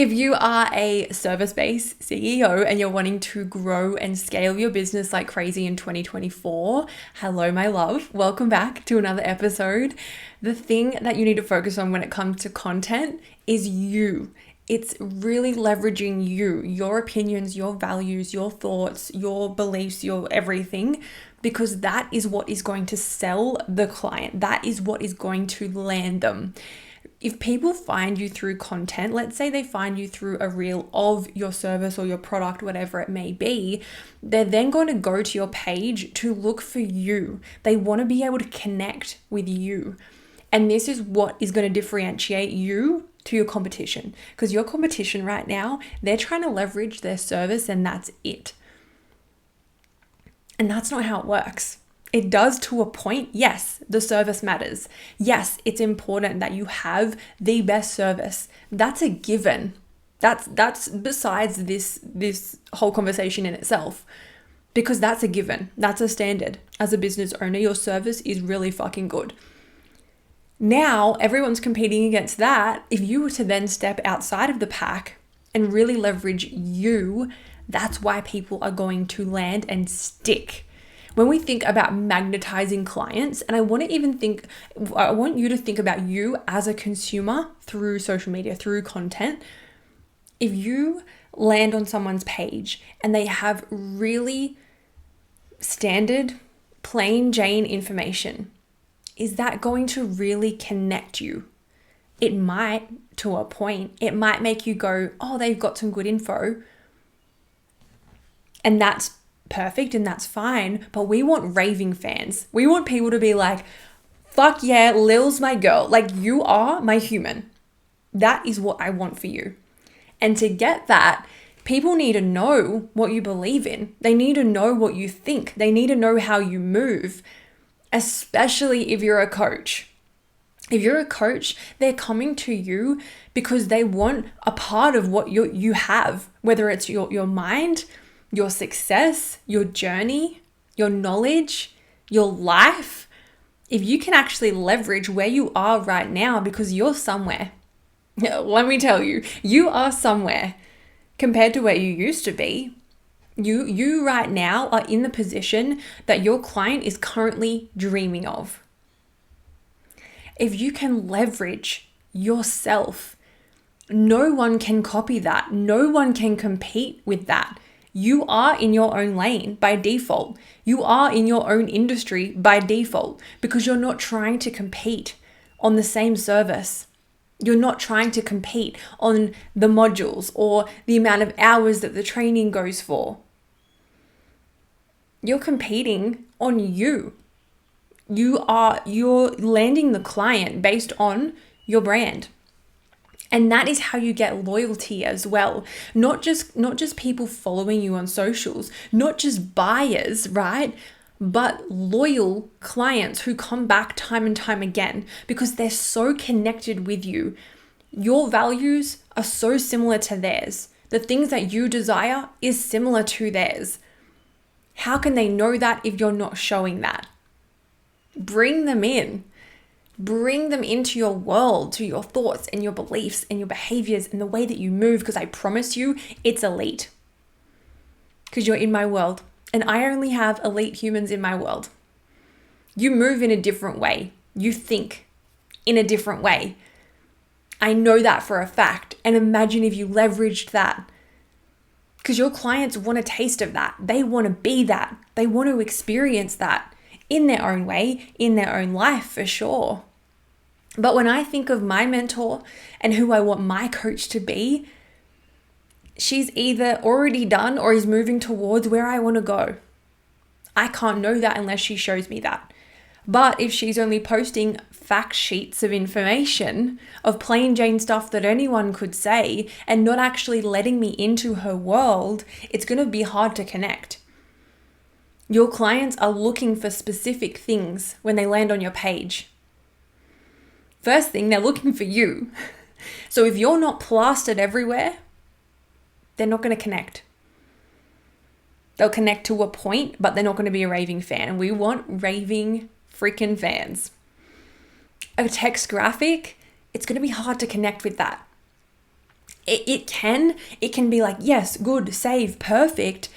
If you are a service-based CEO and you're wanting to grow and scale your business like crazy in 2024, hello, my love. Welcome back to another episode. The thing that you need to focus on when it comes to content is you. It's really leveraging you, your opinions, your values, your thoughts, your beliefs, your everything, because that is what is going to sell the client. That is what is going to land them. If people find you through content, let's say they find you through a reel of your service or your product, whatever it may be, they're then going to go to your page to look for you. They want to be able to connect with you. And this is what is going to differentiate you to your competition. Because your competition right now, they're trying to leverage their service and that's it. And that's not how it works. It does to a point. Yes, the service matters. Yes, it's important that you have the best service. That's a given. That's besides this whole conversation in itself, because that's a given. That's a standard. As a business owner, your service is really fucking good. Now, everyone's competing against that. If you were to then step outside of the pack and really leverage you, that's why people are going to land and stick. When we think about magnetizing clients, and I want you to think about you as a consumer through social media, through content. If you land on someone's page and they have really standard, plain Jane information, is that going to really connect you? It might, to a point. It might make you go, oh, they've got some good info. And that's perfect and that's fine, but we want raving fans. We want people to be like, fuck yeah, Lil's my girl. Like, you are my human. That is what I want for you. And to get that, people need to know what you believe in. They need to know what you think. They need to know how you move, especially if you're a coach. If you're a coach, they're coming to you because they want a part of what you have, whether it's your mind, your success, your journey, your knowledge, your life. If you can actually leverage where you are right now, because you're somewhere. Let me tell you, you are somewhere compared to where you used to be. You right now are in the position that your client is currently dreaming of. If you can leverage yourself, no one can copy that. No one can compete with that. You are in your own lane by default. You are in your own industry by default, because you're not trying to compete on the same service. You're not trying to compete on the modules or the amount of hours that the training goes for. You're competing on you. You're landing the client based on your brand. And that is how you get loyalty as well. Not just people following you on socials, not just buyers, right? But loyal clients who come back time and time again because they're so connected with you. Your values are so similar to theirs. The things that you desire is similar to theirs. How can they know that if you're not showing that? Bring them in. Bring them into your world, to your thoughts and your beliefs and your behaviors and the way that you move, because I promise you it's elite. Because you're in my world and I only have elite humans in my world. You move in a different way. You think in a different way. I know that for a fact. And imagine if you leveraged that. Because your clients want a taste of that. They want to be that. They want to experience that in their own way, in their own life, for sure. But when I think of my mentor and who I want my coach to be, she's either already done or is moving towards where I want to go. I can't know that unless she shows me that. But if she's only posting fact sheets of information, of plain Jane stuff that anyone could say, and not actually letting me into her world, it's going to be hard to connect. Your clients are looking for specific things when they land on your page. First thing, they're looking for you. So if you're not plastered everywhere, they're not going to connect. They'll connect to a point, but they're not going to be a raving fan. And we want raving freaking fans. A text graphic, it's going to be hard to connect with that. it can be like, yes, good, save, perfect.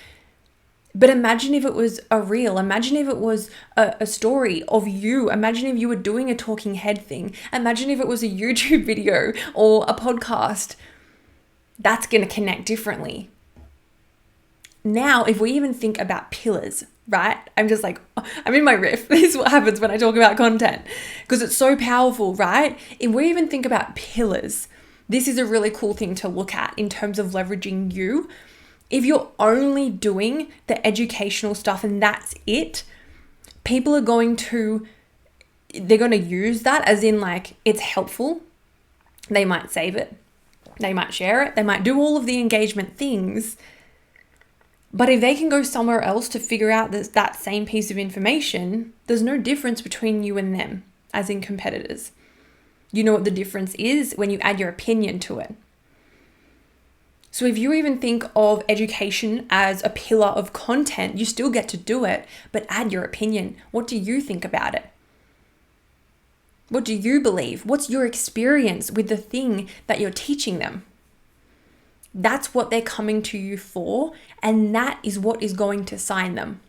But imagine if it was a reel. Imagine if it was a story of you. Imagine if you were doing a talking head thing. Imagine if it was a YouTube video or a podcast. That's going to connect differently. Now, if we even think about pillars, right? I'm just like, I'm in my riff. This is what happens when I talk about content because it's so powerful, right? If we even think about pillars, this is a really cool thing to look at in terms of leveraging you. If you're only doing the educational stuff and that's it, people are going to use that as in like, it's helpful. They might save it. They might share it. They might do all of the engagement things. But if they can go somewhere else to figure out that same piece of information, there's no difference between you and them, as in competitors. You know what the difference is when you add your opinion to it. So if you even think of education as a pillar of content, you still get to do it, but add your opinion. What do you think about it? What do you believe? What's your experience with the thing that you're teaching them? That's what they're coming to you for, and that is what is going to sign them.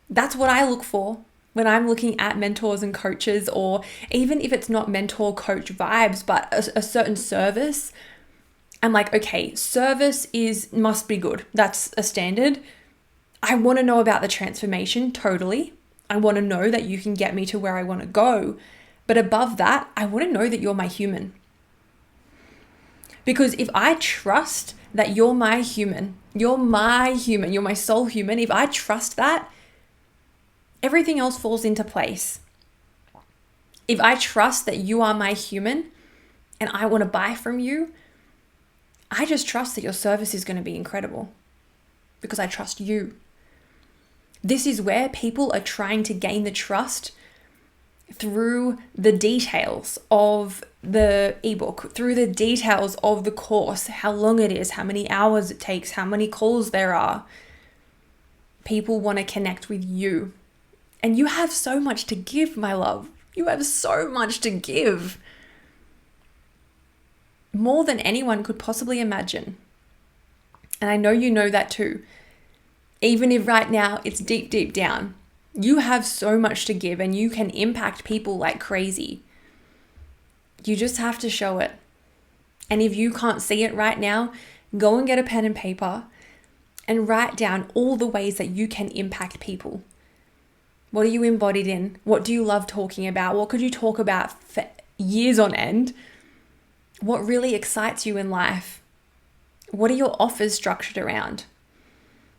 That's what I look for when I'm looking at mentors and coaches, or even if it's not mentor coach vibes, but a certain service. I'm like, okay, service must be good. That's a standard. I want to know about the transformation, totally. I want to know that you can get me to where I want to go. But above that, I want to know that you're my human. Because if I trust that you're my human, you're my soul human, if I trust that, everything else falls into place. If I trust that you are my human and I want to buy from you, I just trust that your service is going to be incredible because I trust you. This is where people are trying to gain the trust through the details of the ebook, through the details of the course, how long it is, how many hours it takes, how many calls there are. People want to connect with you. And you have so much to give, my love. You have so much to give. More than anyone could possibly imagine. And I know you know that too. Even if right now it's deep, deep down, you have so much to give and you can impact people like crazy. You just have to show it. And if you can't see it right now, go and get a pen and paper and write down all the ways that you can impact people. What are you embodied in? What do you love talking about? What could you talk about for years on end? What really excites you in life? What are your offers structured around?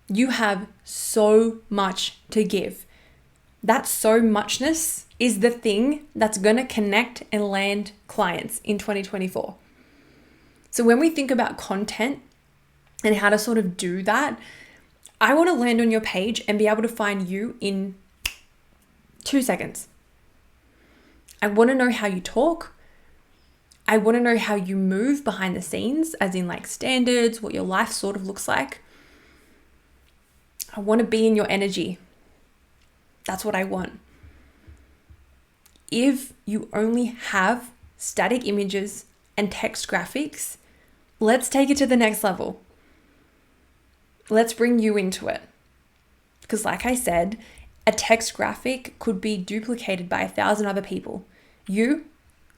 You have so much to give. That so muchness is the thing that's going to connect and land clients in 2024. So when we think about content and how to sort of do that, I want to land on your page and be able to find you in 2 seconds. I want to know how you talk. I want to know how you move behind the scenes, as in like standards, what your life sort of looks like. I want to be in your energy. That's what I want. If you only have static images and text graphics, let's take it to the next level. Let's bring you into it. Because like I said, a text graphic could be duplicated by 1,000 other people. You're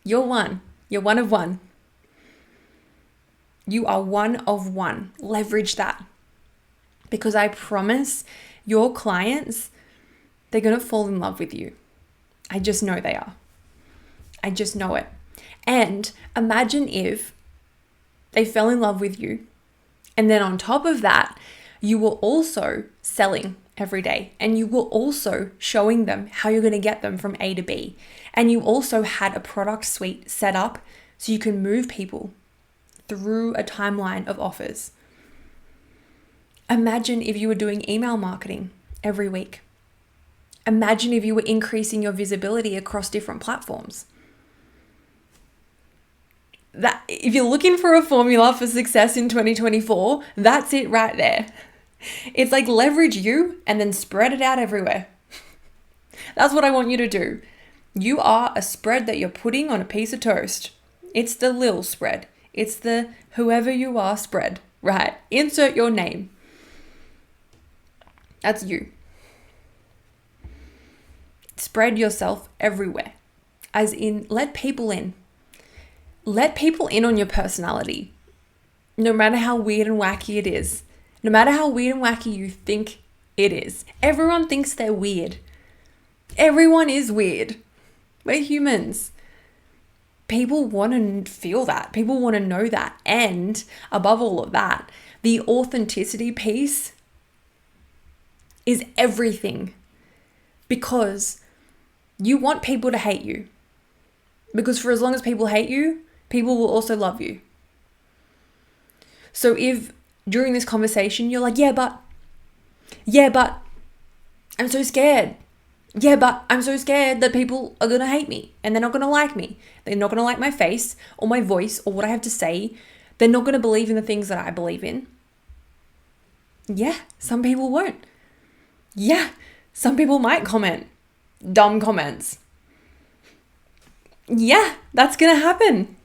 one. You're one of one. You are one of one. Leverage that. Because I promise your clients, they're going to fall in love with you. I just know they are. I just know it. And imagine if they fell in love with you. And then on top of that, you were also selling every day. And you were also showing them how you're going to get them from A to B. And you also had a product suite set up so you can move people through a timeline of offers. Imagine if you were doing email marketing every week. Imagine if you were increasing your visibility across different platforms. That if you're looking for a formula for success in 2024, that's it right there. It's like leverage you and then spread it out everywhere. That's what I want you to do. You are a spread that you're putting on a piece of toast. It's the Lil spread. It's the whoever you are spread, right? Insert your name. That's you. Spread yourself everywhere. As in, let people in. Let people in on your personality. No matter how weird and wacky it is. No matter how weird and wacky you think it is. Everyone thinks they're weird. Everyone is weird. We're humans. People want to feel that. People want to know that. And above all of that, the authenticity piece is everything. Because you want people to hate you. Because for as long as people hate you, people will also love you. So if during this conversation you're like, yeah, but I'm so scared. Yeah, but I'm so scared that people are going to hate me and they're not going to like me. They're not going to like my face or my voice or what I have to say. They're not going to believe in the things that I believe in. Yeah, some people won't. Yeah, some people might comment dumb comments. Yeah, that's going to happen.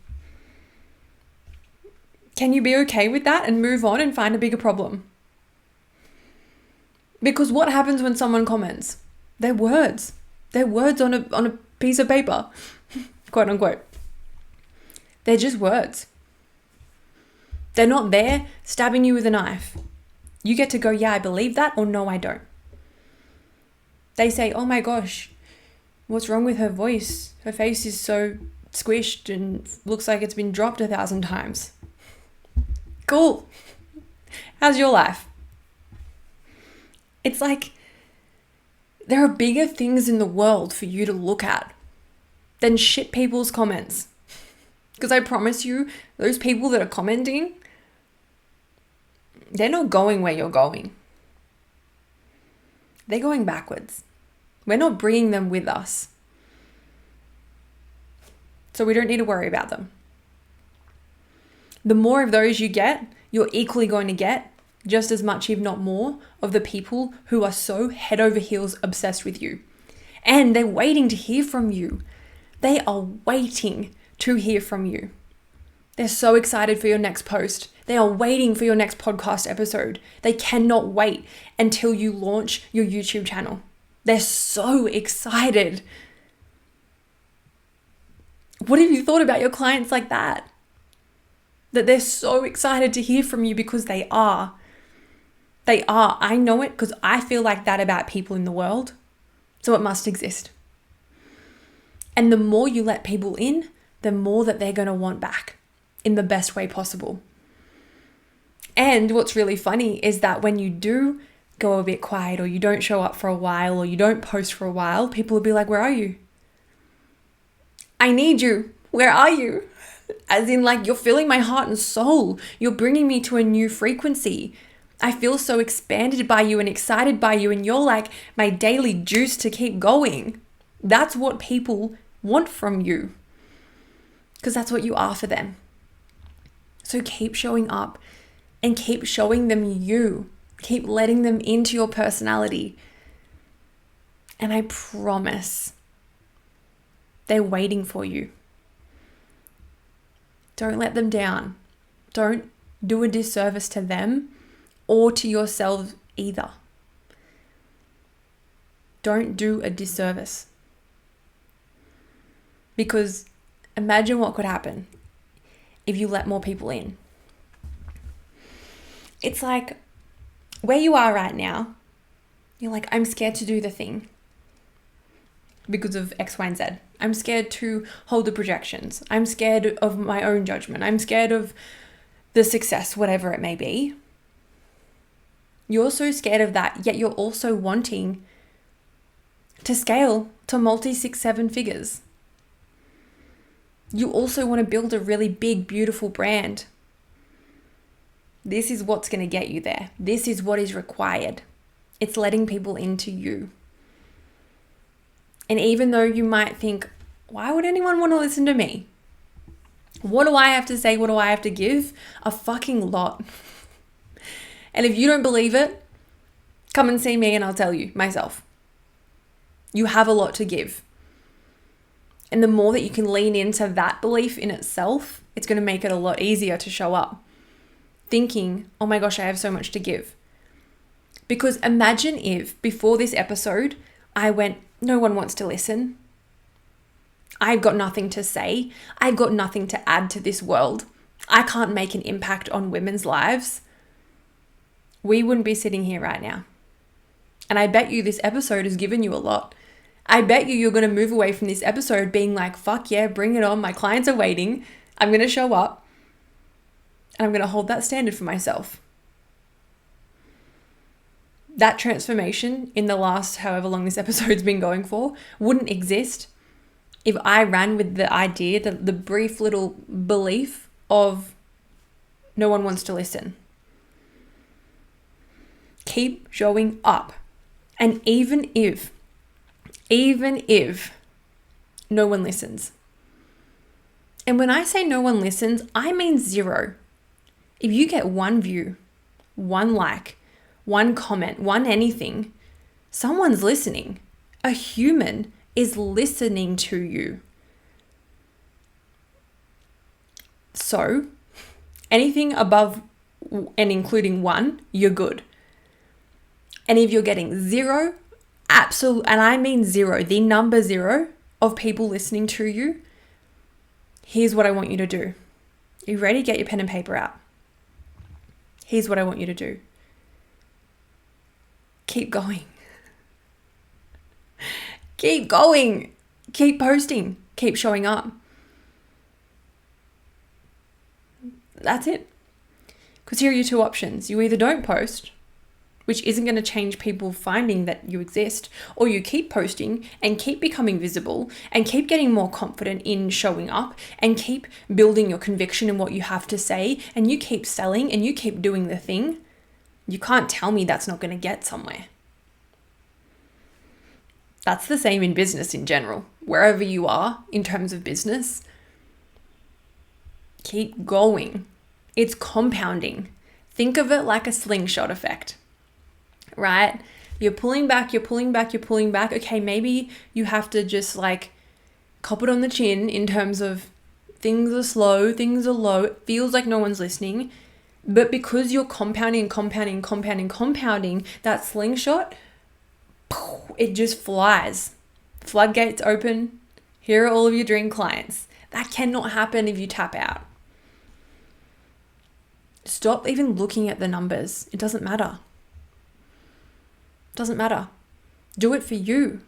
Can you be okay with that and move on and find a bigger problem? Because what happens when someone comments? They're words. They're words on a piece of paper, quote unquote. They're just words. They're not there stabbing you with a knife. You get to go, yeah, I believe that, or no, I don't. They say, oh my gosh, what's wrong with her voice? Her face is so squished and looks like it's been dropped 1,000 times. Cool. How's your life? It's like there are bigger things in the world for you to look at than shit people's comments. Because I promise you, those people that are commenting, they're not going where you're going. They're going backwards. We're not bringing them with us. So we don't need to worry about them. The more of those you get, you're equally going to get just as much, if not more, of the people who are so head over heels obsessed with you. And they're waiting to hear from you. They are waiting to hear from you. They're so excited for your next post. They are waiting for your next podcast episode. They cannot wait until you launch your YouTube channel. They're so excited. What have you thought about your clients like that? That they're so excited to hear from you because they are. They are. I know it because I feel like that about people in the world. So it must exist. And the more you let people in, the more that they're going to want back in the best way possible. And what's really funny is that when you do go a bit quiet or you don't show up for a while or you don't post for a while, people will be like, where are you? I need you. Where are you? As in, like, you're filling my heart and soul. You're bringing me to a new frequency. I feel so expanded by you and excited by you, and you're like my daily juice to keep going. That's what people want from you, because that's what you are for them. So keep showing up and keep showing them you. Keep letting them into your personality. And I promise they're waiting for you. Don't let them down. Don't do a disservice to them or to yourself either. Don't do a disservice. Because imagine what could happen if you let more people in. It's like where you are right now, you're like, I'm scared to do the thing because of X, Y, and Z. I'm scared to hold the projections. I'm scared of my own judgment. I'm scared of the success, whatever it may be. You're so scared of that, yet you're also wanting to scale to multi 6, 7 figures. You also want to build a really big, beautiful brand. This is what's going to get you there. This is what is required. It's letting people into you. And even though you might think, why would anyone want to listen to me? What do I have to say? What do I have to give? A fucking lot. And if you don't believe it, come and see me and I'll tell you myself. You have a lot to give. And the more that you can lean into that belief in itself, It's going to make it a lot easier to show up. Thinking, oh my gosh, I have so much to give. Because imagine if before this episode, I went, no one wants to listen. I've got nothing to say. I've got nothing to add to this world. I can't make an impact on women's lives. We wouldn't be sitting here right now. And I bet you this episode has given you a lot. I bet you're going to move away from this episode being like, fuck yeah, bring it on. My clients are waiting. I'm going to show up. And I'm going to hold that standard for myself. That transformation in the last however long this episode's been going for wouldn't exist if I ran with the idea, the brief little belief of no one wants to listen. Keep showing up. And even if no one listens. And when I say no one listens, I mean zero. If you get one view, one like, one comment, one anything, someone's listening. A human is listening to you. So, anything above and including one, you're good. And if you're getting zero, and I mean zero, the number zero of people listening to you, here's what I want you to do. Are you ready? Get your pen and paper out. Here's what I want you to do. Keep going. Keep going. Keep posting. Keep showing up. That's it. Because here are your two options. You either don't post, which isn't going to change people finding that you exist, or you keep posting and keep becoming visible and keep getting more confident in showing up and keep building your conviction in what you have to say, and you keep selling and you keep doing the thing. You can't tell me that's not going to get somewhere. That's the same in business in general. Wherever you are in terms of business, keep going. It's compounding. Think of it like a slingshot effect. Right? You're pulling back. Okay, maybe you have to just like cop it on the chin in terms of things are slow, things are low. It feels like no one's listening. But because you're compounding, that slingshot, it just flies. Floodgates open. Here are all of your dream clients. That cannot happen if you tap out. Stop even looking at the numbers. It doesn't matter. Doesn't matter. Do it for you.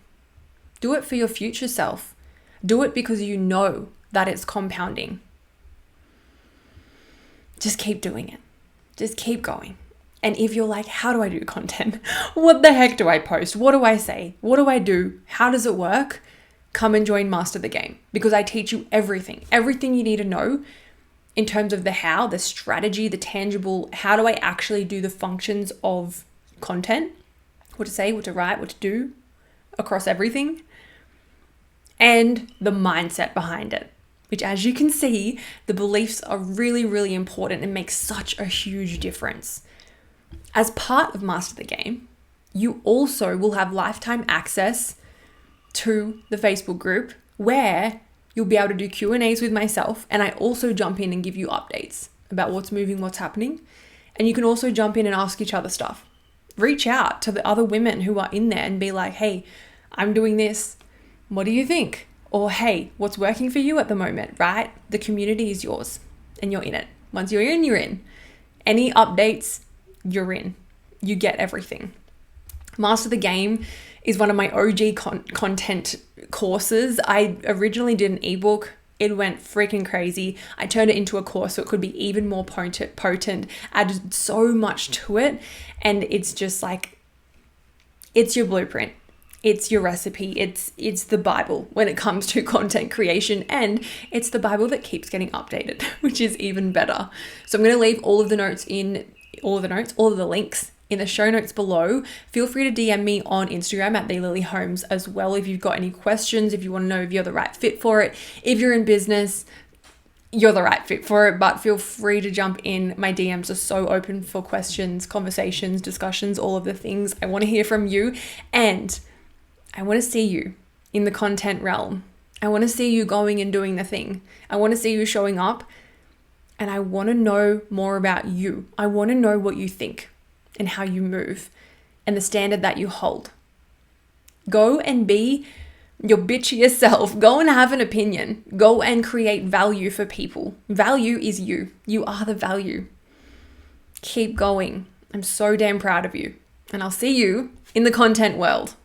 Do it for your future self. Do it because you know that it's compounding. Just keep doing it. Just keep going. And if you're like, how do I do content? What the heck do I post? What do I say? What do I do? How does it work? Come and join Master the Game, because I teach you everything you need to know in terms of the how, the strategy, the tangible, how do I actually do the functions of content? What to say, what to write, what to do across everything, and the mindset behind it, which, as you can see, the beliefs are really, really important and make such a huge difference. As part of Master the Game, you also will have lifetime access to the Facebook group where you'll be able to do Q&As with myself, and I also jump in and give you updates about what's moving, what's happening, and you can also jump in and ask each other stuff. Reach out to the other women who are in there and be like, hey, I'm doing this. What do you think? Or hey, what's working for you at the moment, right? The community is yours and you're in it. Once you're in, you're in. Any updates, you're in. You get everything. Master the Game is one of my OG content courses. I originally did an ebook. It went freaking crazy. I turned it into a course so it could be even more potent, added so much to it. And it's just like, it's your blueprint. It's your recipe. It's the Bible when it comes to content creation, and it's the Bible that keeps getting updated, which is even better. So I'm going to leave all of the links in the show notes below. Feel free to DM me on Instagram at @TheLilyHolmes as well if you've got any questions, if you want to know if you're the right fit for it. If you're in business, you're the right fit for it, but feel free to jump in. My DMs are so open for questions, conversations, discussions, all of the things. I want to hear from you, and I want to see you in the content realm. I want to see you going and doing the thing. I want to see you showing up And I want to know more about you. I want to know what you think and how you move and the standard that you hold. Go and be your bitchiest self. Go and have an opinion. Go and create value for people. Value is you. You are the value. Keep going. I'm so damn proud of you. And I'll see you in the content world.